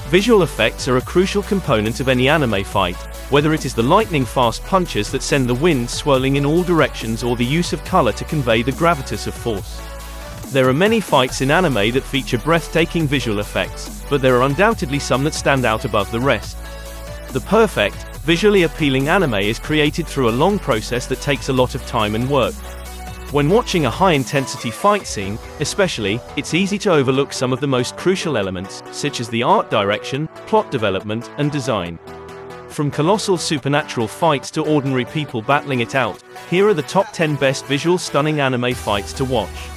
Visual effects are a crucial component of any anime fight, whether it is the lightning-fast punches that send the wind swirling in all directions or the use of color to convey the gravitas of force. There are many fights in anime that feature breathtaking visual effects, but there are undoubtedly some that stand out above the rest. The perfect, visually appealing anime is created through a long process that takes a lot of time and work. When watching a high-intensity fight scene, especially, it's easy to overlook some of the most crucial elements, such as the art direction, plot development, and design. From colossal supernatural fights to ordinary people battling it out, here are the top 10 best visual stunning anime fights to watch.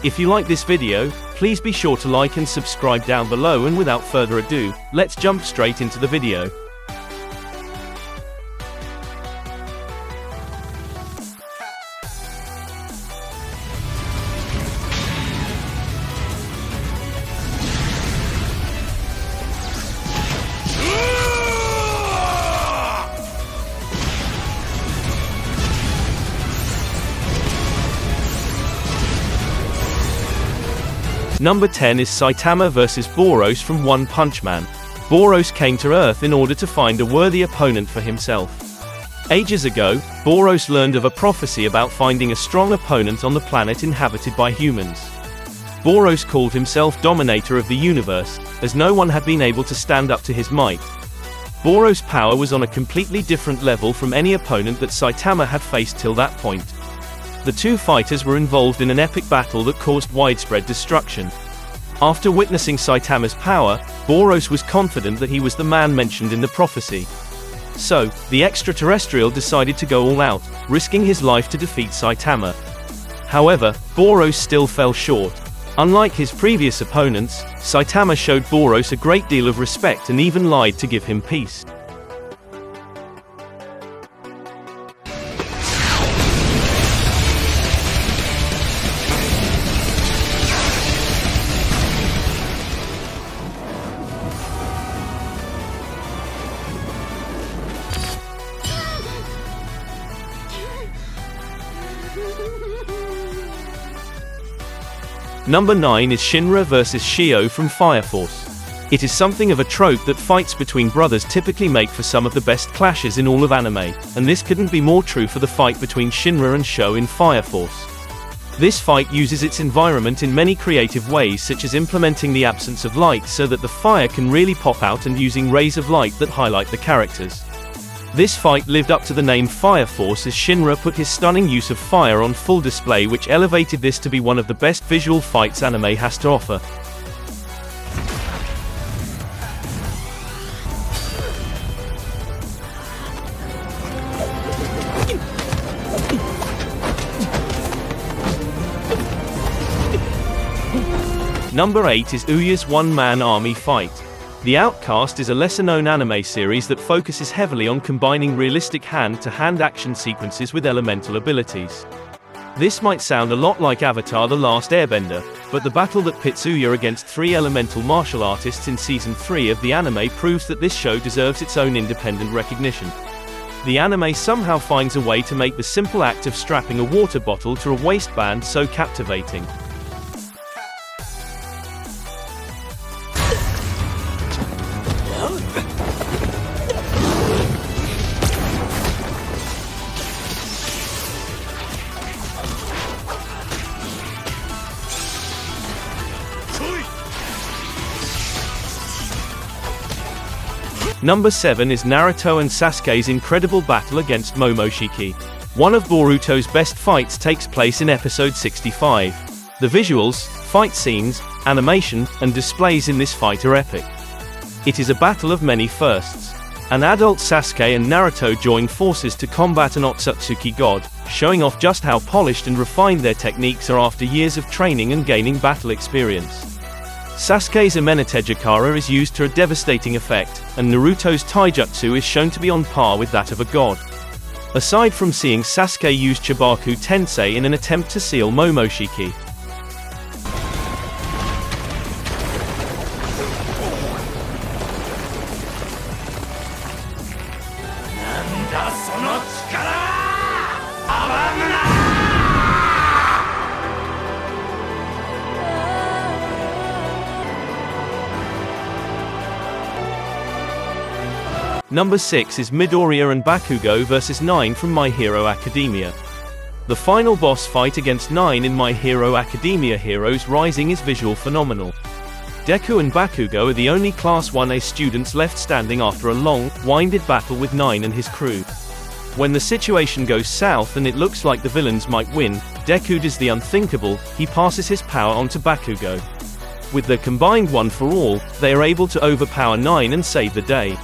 If you like this video, please be sure to like and subscribe down below, and without further ado, let's jump straight into the video. Number 10 is Saitama vs Boros from One Punch Man. Boros came to Earth in order to find a worthy opponent for himself. Ages ago, Boros learned of a prophecy about finding a strong opponent on the planet inhabited by humans. Boros called himself Dominator of the Universe, as no one had been able to stand up to his might. Boros' power was on a completely different level from any opponent that Saitama had faced till that point. The two fighters were involved in an epic battle that caused widespread destruction. After witnessing Saitama's power, Boros was confident that he was the man mentioned in the prophecy. So, the extraterrestrial decided to go all out, risking his life to defeat Saitama. However, Boros still fell short. Unlike his previous opponents, Saitama showed Boros a great deal of respect and even lied to give him peace. Number 9 is Shinra vs Shio from Fire Force. It is something of a trope that fights between brothers typically make for some of the best clashes in all of anime, and this couldn't be more true for the fight between Shinra and Sho in Fire Force. This fight uses its environment in many creative ways, such as implementing the absence of light so that the fire can really pop out and using rays of light that highlight the characters. This fight lived up to the name Fire Force as Shinra put his stunning use of fire on full display, which elevated this to be one of the best visual fights anime has to offer. Number 8 is Ouya's one-man army fight. The Outcast is a lesser-known anime series that focuses heavily on combining realistic hand-to-hand action sequences with elemental abilities. This might sound a lot like Avatar: The Last Airbender, but the battle that pits Ouya against 3 elemental martial artists in Season 3 of the anime proves that this show deserves its own independent recognition. The anime somehow finds a way to make the simple act of strapping a water bottle to a waistband so captivating. Number 7 is Naruto and Sasuke's incredible battle against Momoshiki. One of Boruto's best fights takes place in episode 65. The visuals, fight scenes, animation, and displays in this fight are epic. It is a battle of many firsts. An adult Sasuke and Naruto join forces to combat an Otsutsuki god, showing off just how polished and refined their techniques are after years of training and gaining battle experience. Sasuke's Amenete-Jakara is used to a devastating effect, and Naruto's taijutsu is shown to be on par with that of a god. Aside from seeing Sasuke use Chibaku Tensei in an attempt to seal Momoshiki, Number 6 is Midoriya and Bakugo vs 9 from My Hero Academia. The final boss fight against 9 in My Hero Academia Heroes Rising is visual phenomenal. Deku and Bakugo are the only Class 1A students left standing after a long, winded battle with 9 and his crew. When the situation goes south and it looks like the villains might win, Deku does the unthinkable, he passes his power on to Bakugo. With their combined one for all, they are able to overpower 9 and save the day.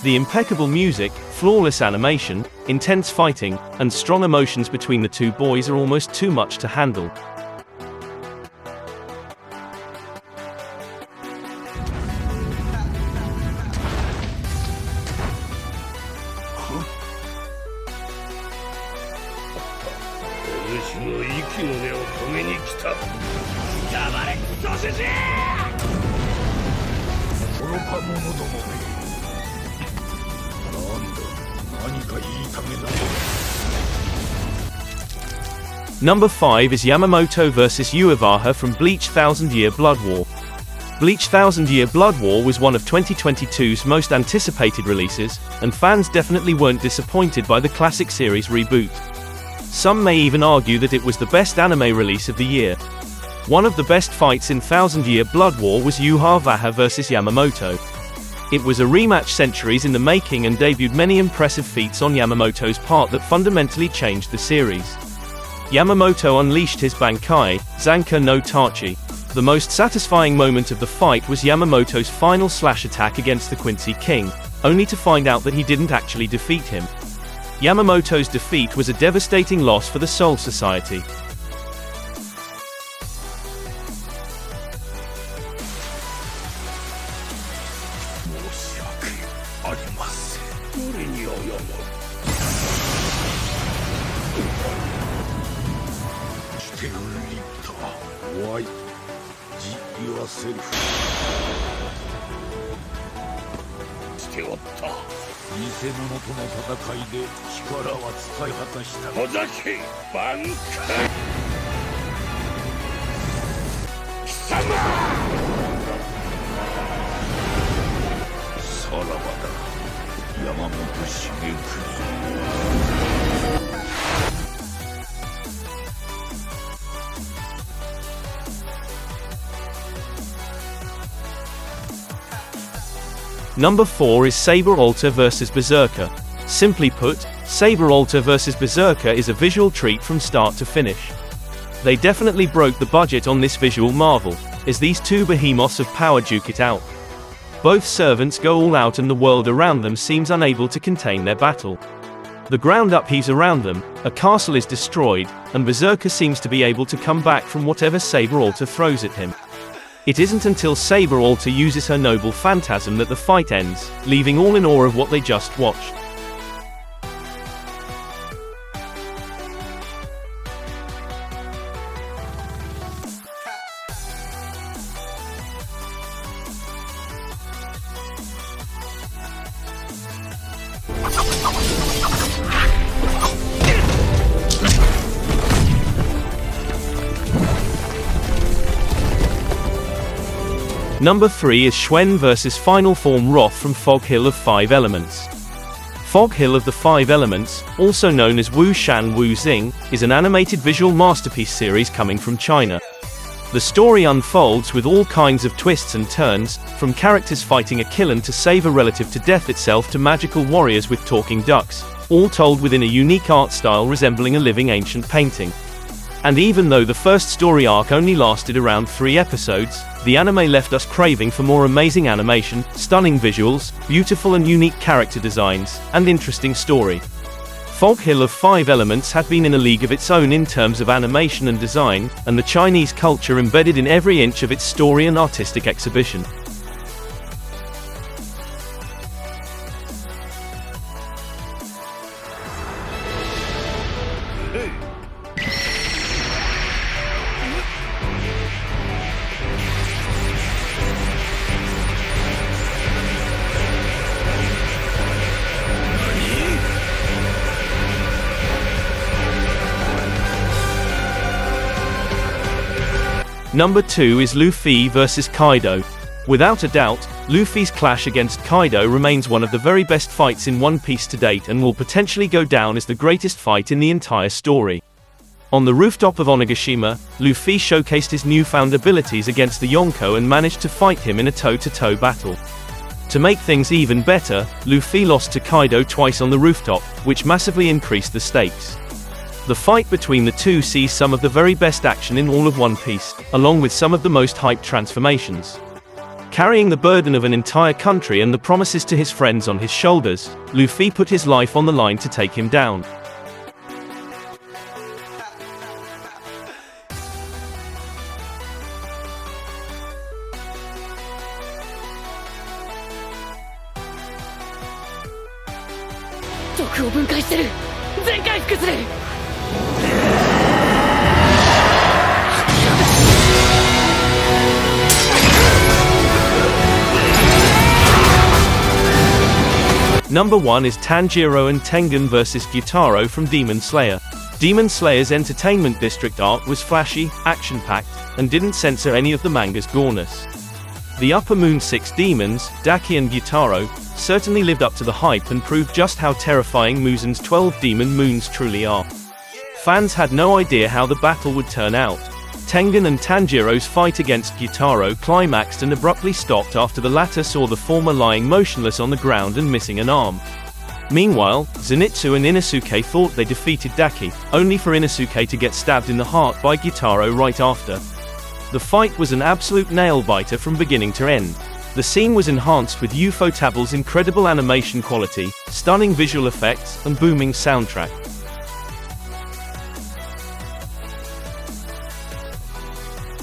The impeccable music, flawless animation, intense fighting, and strong emotions between the two boys are almost too much to handle. Number 5 is Yamamoto vs Uehara from Bleach Thousand Year Blood War. Bleach Thousand Year Blood War was one of 2022's most anticipated releases, and fans definitely weren't disappointed by the classic series reboot. Some may even argue that it was the best anime release of the year. One of the best fights in Thousand Year Blood War was Uehara vs Yamamoto. It was a rematch centuries in the making and debuted many impressive feats on Yamamoto's part that fundamentally changed the series. Yamamoto unleashed his Bankai, Zanka no Tachi. The most satisfying moment of the fight was Yamamoto's final slash attack against the Quincy King, only to find out that he didn't actually defeat him. Yamamoto's defeat was a devastating loss for the Soul Society. Number 4 is Saber Alter vs Berserker. Simply put, Saber Alter vs Berserker is a visual treat from start to finish. They definitely broke the budget on this visual marvel, as these two behemoths of power duke it out. Both servants go all out and the world around them seems unable to contain their battle. The ground upheaves around them, a castle is destroyed, and Berserker seems to be able to come back from whatever Saber Alter throws at him. It isn't until Saber Alter uses her noble phantasm that the fight ends, leaving all in awe of what they just watched. Number 3 is Schwen vs Final Form Roth from Fog Hill of 5 Elements. Fog Hill of the 5 Elements, also known as Wu Shan Wu Xing, is an animated visual masterpiece series coming from China. The story unfolds with all kinds of twists and turns, from characters fighting a Killen to save a relative to death itself to magical warriors with talking ducks, all told within a unique art style resembling a living ancient painting. And even though the first story arc only lasted around 3 episodes, the anime left us craving for more amazing animation, stunning visuals, beautiful and unique character designs, and interesting story. Fog Hill of 5 Elements had been in a league of its own in terms of animation and design, and the Chinese culture embedded in every inch of its story and artistic exhibition. Number 2 is Luffy vs Kaido. Without a doubt, Luffy's clash against Kaido remains one of the very best fights in One Piece to date and will potentially go down as the greatest fight in the entire story. On the rooftop of Onigashima, Luffy showcased his newfound abilities against the Yonko and managed to fight him in a toe-to-toe battle. To make things even better, Luffy lost to Kaido twice on the rooftop, which massively increased the stakes. The fight between the two sees some of the very best action in all of One Piece, along with some of the most hyped transformations. Carrying the burden of an entire country and the promises to his friends on his shoulders, Luffy put his life on the line to take him down. Number 1 is Tanjiro and Tengen vs Gyutaro from Demon Slayer. Demon Slayer's Entertainment District arc was flashy, action-packed, and didn't censor any of the manga's goreness. The Upper Moon 6 demons, Daki and Gyutaro, certainly lived up to the hype and proved just how terrifying Muzen's 12 demon moons truly are. Fans had no idea how the battle would turn out. Tengen and Tanjiro's fight against Gyutaro climaxed and abruptly stopped after the latter saw the former lying motionless on the ground and missing an arm. Meanwhile, Zenitsu and Inosuke thought they defeated Daki, only for Inosuke to get stabbed in the heart by Gyutaro right after. The fight was an absolute nail-biter from beginning to end. The scene was enhanced with Ufotable's incredible animation quality, stunning visual effects, and booming soundtrack.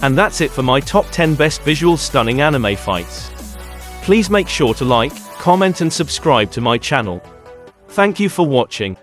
And that's it for my top 10 best visual stunning anime fights. Please make sure to like, comment and subscribe to my channel. Thank you for watching.